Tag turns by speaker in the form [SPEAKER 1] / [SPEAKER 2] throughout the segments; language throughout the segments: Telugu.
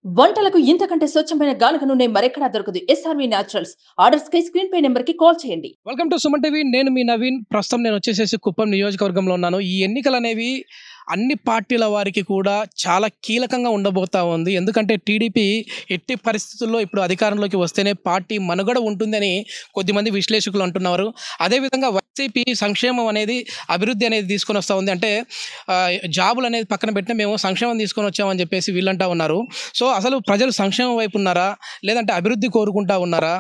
[SPEAKER 1] వంటలకు ఇంతకంటే స్వచ్ఛమైన గానుగ నూనె మరెక్కడా దొరకదు. SRV naturals. ఆర్డర్స్ కై స్క్రీన్ పై నెంబర్ కి కాల్ చేయండి.
[SPEAKER 2] Welcome to Suman TV. నేను మీ నవీన్. ప్రస్తుతం నేను వచ్చేసేసి కుప్పం నియోజకవర్గంలో ఉన్నాను. ఈ ఎన్నికలు అనేవి అన్ని పార్టీల వారికి కూడా చాలా కీలకంగా ఉండబోతా ఉంది. ఎందుకంటే టీడీపీ ఎట్టి పరిస్థితుల్లో ఇప్పుడు అధికారంలోకి వస్తేనే పార్టీ మనుగడ ఉంటుందని కొద్దిమంది విశ్లేషకులు అంటున్నారు. అదేవిధంగా వైసీపీ సంక్షేమం అనేది అభివృద్ధి అనేది తీసుకొని వస్తూ ఉంది. అంటే జాబులు అనేది పక్కన పెట్టిన మేము సంక్షేమం తీసుకొని వచ్చామని చెప్పేసి వీళ్ళంటా ఉన్నారు. సో అసలు ప్రజలు సంక్షేమం వైపు ఉన్నారా, లేదంటే అభివృద్ధి కోరుకుంటా ఉన్నారా?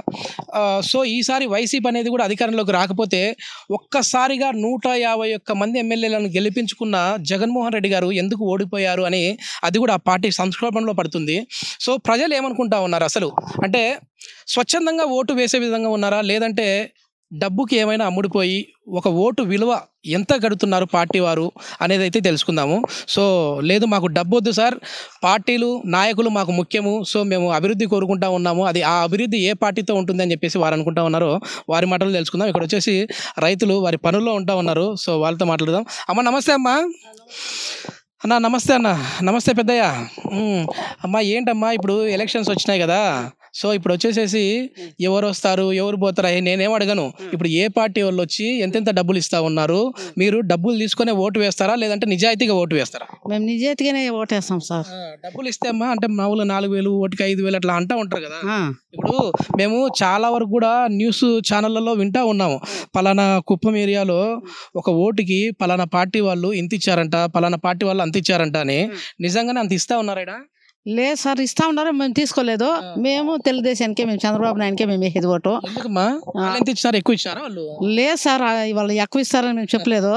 [SPEAKER 2] సో ఈసారి వైసీపీ అనేది కూడా అధికారంలోకి రాకపోతే ఒక్కసారిగా 151 మంది ఎమ్మెల్యేలను గెలిపించుకున్న జగన్మోహన్ రెడ్డి గారు ఎందుకు ఓడిపోయారు అని అది కూడా ఆ పార్టీ సంక్షోభంలో పడుతుంది. సో ప్రజలు ఏమనుకుంటా ఉన్నారు అసలు? అంటే స్వచ్ఛందంగా ఓటు వేసే విధంగా ఉన్నారా, లేదంటే డబ్బుకి ఏమైనా అమ్ముడిపోయి ఒక ఓటు విలువ ఎంత గడుతున్నారు పార్టీ వారు అనేది అయితే తెలుసుకుందాము. సో లేదు, మాకు డబ్బు వద్దు సార్, పార్టీలు నాయకులు మాకు ముఖ్యము, సో మేము అభివృద్ధి కోరుకుంటా ఉన్నాము, అది ఆ అభివృద్ధి ఏ పార్టీతో ఉంటుందని చెప్పేసి వారు అనుకుంటా ఉన్నారో వారి మాటలు తెలుసుకుందాం. ఇక్కడ వచ్చేసి రైతులు వారి పనుల్లో ఉంటా ఉన్నారు. సో వాళ్ళతో మాట్లాడదాం. అమ్మ నమస్తే. అమ్మా అన్న నమస్తే. అన్న నమస్తే పెద్దయ్య. అమ్మా ఏంటమ్మా, ఇప్పుడు ఎలక్షన్స్ వచ్చినాయి కదా, సో ఇప్పుడు వచ్చేసేసి ఎవరు వస్తారు ఎవరు పోతారా నేనేం అడగను. ఇప్పుడు ఏ పార్టీ వాళ్ళు వచ్చి ఎంతెంత డబ్బులు ఇస్తా ఉన్నారు, మీరు డబ్బులు తీసుకునే ఓటు వేస్తారా, లేదంటే నిజాయితీగా ఓటు వేస్తారా?
[SPEAKER 3] మేము నిజాయితీగానే ఓటేస్తాం సార్.
[SPEAKER 2] డబ్బులు ఇస్తే అమ్మా, అంటే మామూలు 4,000 ఓటుకి 5,000 అట్లా అంటా ఉంటారు కదా. ఇప్పుడు మేము చాలా వరకు కూడా న్యూస్ ఛానళ్ళలో వింటా ఉన్నాము, పలానా కుప్పం ఏరియాలో ఒక ఓటుకి పలానా పార్టీ వాళ్ళు ఇంత ఇచ్చారంట, పలానా పార్టీ వాళ్ళు అంత ఇచ్చారంట అని. నిజంగానే అంత ఇస్తా ఉన్నారా?
[SPEAKER 3] లేదు సార్, ఇస్తా ఉన్నారు, మేము తీసుకోలేదు. మేము తెలుగుదేశానికే, మేము చంద్రబాబు నాయుడుకే మేము వేసేది ఓటు.
[SPEAKER 2] ఎక్కువ ఇచ్చారా వాళ్ళు?
[SPEAKER 3] లేదు సార్, వాళ్ళు ఎక్కువ ఇస్తారని మేము చెప్పలేదు.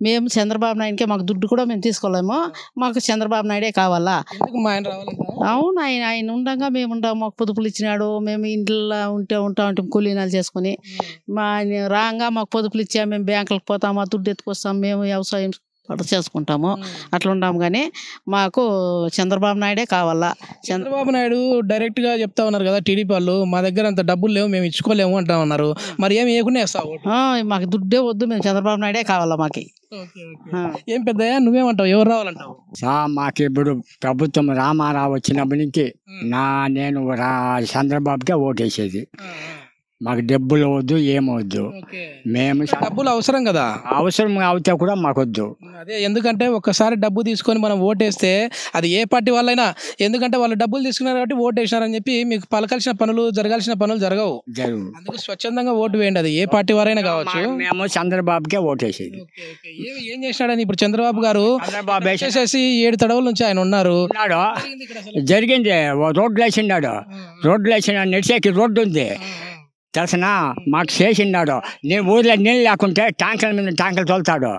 [SPEAKER 3] మేము చంద్రబాబు నాయుడుకే, మాకు దుడ్డు కూడా మేము తీసుకోలేము, మాకు చంద్రబాబు నాయుడే కావాలా. అవును, ఆయన ఉండగా మేము ఉంటాం, మాకు పొదుపులు ఇచ్చినాడు, మేము ఇంట్లో ఉంటాం కూలీనాలు చేసుకుని. ఆయన రాగా మాకు పొదుపులు ఇచ్చా, మేము బ్యాంకులకు పోతాం, ఆ దుడ్డు ఎత్తుకొస్తాం, మేము వ్యవసాయం చేసుకుంటాము, అట్లా ఉంటాము. కానీ మాకు చంద్రబాబు నాయుడే కావాలా.
[SPEAKER 2] చంద్రబాబు నాయుడు డైరెక్ట్ గా చెప్తా ఉన్నారు కదా టీడీపీ వాళ్ళు, మా దగ్గర అంత డబ్బులు లేవు, మేము ఇచ్చుకోలేము అంటా ఉన్నారు. మరి ఏమి వేయకుండా వేస్తావు?
[SPEAKER 3] మాకు దుడ్డే వద్దు, మేము చంద్రబాబు నాయుడే కావాలా మాకి.
[SPEAKER 2] ఏం పెద్దయ్యా, నువ్వేమంటావు, ఎవరు రావాలంటావు?
[SPEAKER 4] మాకు ఇప్పుడు ప్రభుత్వం రామారావు వచ్చినప్పటి నుంచి నేను చంద్రబాబుకే ఓటేసేది. మాకు డబ్బులు వద్దు, ఏమవద్దు. మేము
[SPEAKER 2] డబ్బులు అవసరం కదా,
[SPEAKER 4] అవసరం అవుతే కూడా మాకు వద్దు.
[SPEAKER 2] అదే, ఎందుకంటే ఒక్కసారి డబ్బు తీసుకొని మనం ఓటేస్తే అది ఏ పార్టీ వాళ్ళైనా, ఎందుకంటే వాళ్ళు డబ్బులు తీసుకున్నారు కాబట్టి ఓటేసినారని చెప్పి మీకు పలకాల్సిన పనులు జరగాల్సిన పనులు జరగవు. అందుకే స్వచ్ఛందంగా ఓటు వేయండి, అది ఏ పార్టీ వారైనా కావచ్చు.
[SPEAKER 4] మేము చంద్రబాబుకే ఓటేసేది.
[SPEAKER 2] ఏం చేసినాడని ఇప్పుడు చంద్రబాబు గారు వేసేసి 7 తడవల నుంచి ఆయన ఉన్నారు.
[SPEAKER 4] జరిగింది, రోడ్లు వేసిండాడు, రోడ్లు వేసిన నడిచేకి రోడ్డు ఉంది తెలిసినా, మాకు చేసిండాడు. నేను ఊర్లో నీళ్ళు లేకుంటే ట్యాంకర్ల మీద ట్యాంకర్లు తోలుతాడు.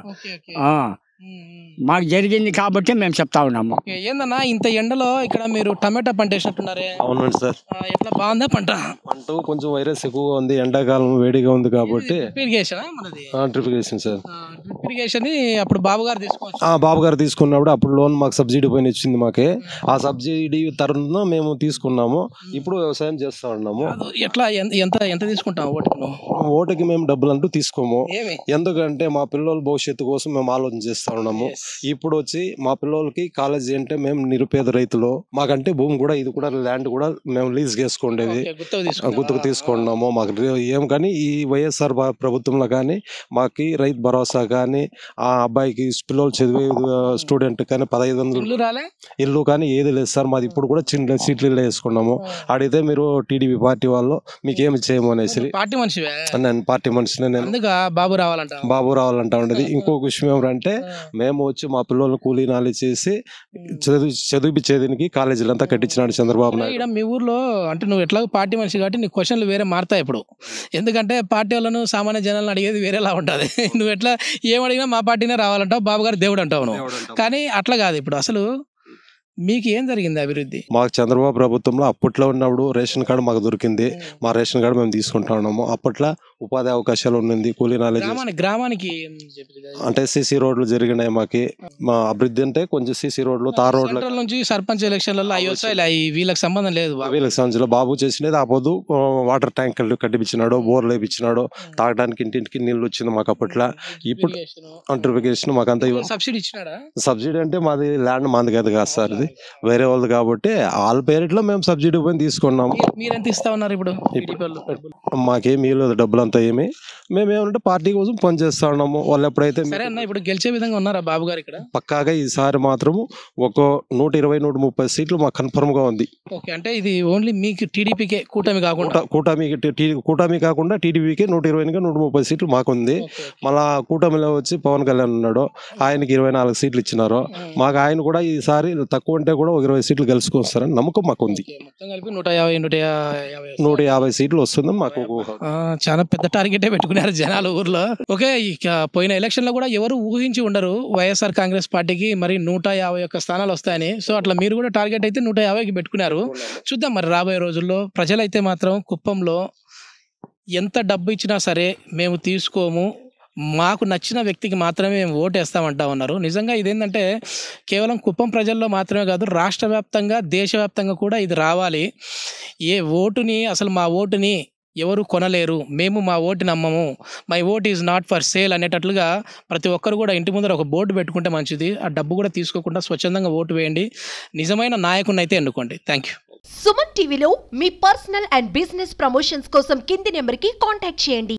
[SPEAKER 4] మాకు జరిగింది కాబట్టి మేము చెప్తా ఉన్నాము.
[SPEAKER 2] ఏందన్నా ఇంత ఎండలో ఇక్కడ మీరు టమాటా పంట వేసినట్టున్నారే?
[SPEAKER 5] అవునండి సార్.
[SPEAKER 2] ఎట్లా బాగుందా పంట?
[SPEAKER 5] కొంచెం వైరస్ ఎక్కువగా ఉంది, ఎండాకాలం వేడిగా ఉంది కాబట్టి
[SPEAKER 2] drip irrigation sir. Drip irrigation అప్పుడు బాబు గారు తీసుకోవచ్చు.
[SPEAKER 5] బాబు గారు తీసుకున్నప్పుడు అప్పుడు లోన్ మాకు సబ్సిడీ పైన ఇచ్చింది మాకే. ఆ సబ్సిడీ తరుణంలో మేము తీసుకున్నాము, ఇప్పుడు వ్యవసాయం చేస్తా ఉన్నాము.
[SPEAKER 2] ఎట్లా ఎంత తీసుకుంటాము
[SPEAKER 5] ఓటుకి? మేము డబ్బులు అంటూ తీసుకోము, ఎందుకంటే మా పిల్లల భవిష్యత్తు కోసం మేము ఆలోచన చేస్తా ఉన్నాము. ఇప్పుడు వచ్చి మా పిల్లలకి కాలేజీ అంటే మేము నిరుపేద రైతులు, మాకంటే భూమి కూడా ఇది కూడా ల్యాండ్ కూడా మేము లీజ్ చేసుకుండేది, గుర్తుకు తీసుకున్నాము. మాకు ఏం కానీ ఈ వైఎస్ఆర్ ప్రభుత్వంలో కానీ మాకు రైతు భరోసా కానీ, ఆ అబ్బాయికి పిల్లలు చదివే స్టూడెంట్ కానీ 1500 ఇల్లు కానీ ఏది లేదు సార్. మాది ఇప్పుడు కూడా చిన్న సీట్లు వేసుకున్నాము. అడిగితే మీరు టీడీపీ పార్టీ వాళ్ళు మీకు ఏమి చేయము అనేసి. నేను పార్టీ మనిషిని, నేను బాబు రావాలంటా ఉండేది. ఇంకొక విషయం ఏమంటే, మేము వచ్చి మా పిల్లల్ని కూలీ నాలి చేసి చదివించేదానికి కాలేజీలు అంతా కట్టించినాడు చంద్రబాబు నాయుడు.
[SPEAKER 2] మీ ఊర్లో అంటే నువ్వు ఎట్లా పార్టీ మనిషి కాబట్టి నీ క్వశ్చన్లు వేరే మారుతాయి ఇప్పుడు, ఎందుకంటే పార్టీ వాళ్ళను సామాన్య జనాలను అడిగేది వేరేలా ఉంటుంది. నువ్వు ఎట్లా ఏం అడిగినా మా పార్టీనే రావాలంటావు, బాబు గారు దేవుడు అంటావు నువ్వు. కానీ అట్లా కాదు. ఇప్పుడు అసలు మీకు ఏం జరిగింది అభివృద్ధి?
[SPEAKER 5] మాకు చంద్రబాబు ప్రభుత్వంలో అప్పట్లో ఉన్నప్పుడు రేషన్ కార్డు మాకు దొరికింది, మా రేషన్ కార్డు మేము తీసుకుంటా ఉన్నాము. అప్పట్లో ఉపాధి అవకాశాలు ఉన్నది, కూలీ నాలెడ్జ్.
[SPEAKER 2] గ్రామానికి
[SPEAKER 5] అంటే సీసీ రోడ్లు జరిగినాయి మాకి. మా అభివృద్ధి అంటే కొంచెం సీసీ రోడ్లు, తార్ రోడ్ల
[SPEAKER 2] నుంచి సర్పంచ్ ఎలక్షన్లలో వీళ్ళకి సంబంధం లేదు.
[SPEAKER 5] వీళ్ళకి సంబంధించిన బాబు చేసినది ఆపోదు వాటర్ ట్యాంకర్లు కట్టిపించినాడు, బోర్లు వేయించినాడు, తాగడానికి ఇంటింటికి నీళ్ళు వచ్చింది మాకు అప్పట్లో. ఇప్పుడు అంటర్ఫికేషన్ మాకంతా
[SPEAKER 2] సబ్సిడీ ఇచ్చినాడా?
[SPEAKER 5] సబ్సిడీ అంటే మాది ల్యాండ్ మంది కాదు సార్, ఇది వేరే వాళ్ళది కాబట్టి వాళ్ళ పేరిట్లో మేము సబ్సిడీ పైన తీసుకున్నాము.
[SPEAKER 2] మీరు ఎంత ఇస్తా ఉన్నారు ఇప్పుడు టీడీపీ వాళ్ళు?
[SPEAKER 5] మాకేమీ లేదు డబ్బులు అంతా ఏమి, మేము ఏమంటే పార్టీ కోసం పని చేస్తా ఉన్నాము. వాళ్ళు ఎప్పుడైతే
[SPEAKER 2] సరే అన్న, ఇప్పుడు గెలిచే విధంగా ఉన్నారా బాబు గారు ఇక్కడ?
[SPEAKER 5] పక్కాగా ఈసారి మాత్రము ఒక 120-130 సీట్లు మాకు కన్ఫర్మ్ గా ఉంది.
[SPEAKER 2] ఓకే, అంటే ఇది ఓన్లీ మీకు టీడీపీకే, కూటమి కాకుండా?
[SPEAKER 5] కూటమి కాకుండా టీడీపీకి 120-130 సీట్లు మాకుంది. మళ్ళా కూటమిలో వచ్చి పవన్ కళ్యాణ్ ఉన్నాడు, ఆయనకి 24 సీట్లు ఇచ్చినారు. మాకు ఆయన కూడా ఈసారి తక్కువ ఉంటే కూడా ఒక 20 సీట్లు గెలుచుకొస్తారని నమ్మకం మాకు ఉంది.
[SPEAKER 2] మొత్తం కలిపి 150
[SPEAKER 5] సీట్లు వస్తుంది మాకు.
[SPEAKER 2] చాలా పెద్ద టార్గెటే పెట్టుకున్నారు జనాలు ఊర్లో. ఓకే, ఇక పోయిన ఎలక్షన్ లో కూడా ఎవరు ఊహించి ఉండరు వైఎస్ఆర్ కాంగ్రెస్ పార్టీకి మరి 151 స్థానాలు వస్తాయని. సో అట్లా మీరు కూడా టార్గెట్ అయితే 150కి పెట్టుకున్నారు. చూద్దాం మరి రాబోయే రోజుల్లో. ప్రజలైతే మాత్రం కుప్పంలో ఎంత డబ్బు ఇచ్చినా సరే మేము తీసుకోము, మాకు నచ్చిన వ్యక్తికి మాత్రమే మేము ఓటేస్తామంటా ఉన్నారు. నిజంగా ఇదేంటంటే కేవలం కుప్పం ప్రజల్లో మాత్రమే కాదు, రాష్ట్ర వ్యాప్తంగా దేశవ్యాప్తంగా కూడా ఇది రావాలి. అసలు మా ఓటుని ఎవరు కొనలేరు, మేము మా ఓటు నమ్మము, my vote is not for sale అనేటట్లుగా ప్రతి ఒక్కరు కూడా ఇంటి ముందర ఒక బోర్డు పెట్టుకుంటే మంచిది. ఆ డబ్బు కూడా తీసుకోకుండా స్వచ్ఛందంగా ఓటు వేయండి, నిజమైన నాయకుడిని అయితే ఎన్నుకోండి. Thank you.
[SPEAKER 6] సుమన్ టీవీలో మీ పర్సనల్ అండ్ బిజినెస్ ప్రమోషన్స్ కోసం కింది నెంబర్కి కాంటాక్ట్ చేయండి.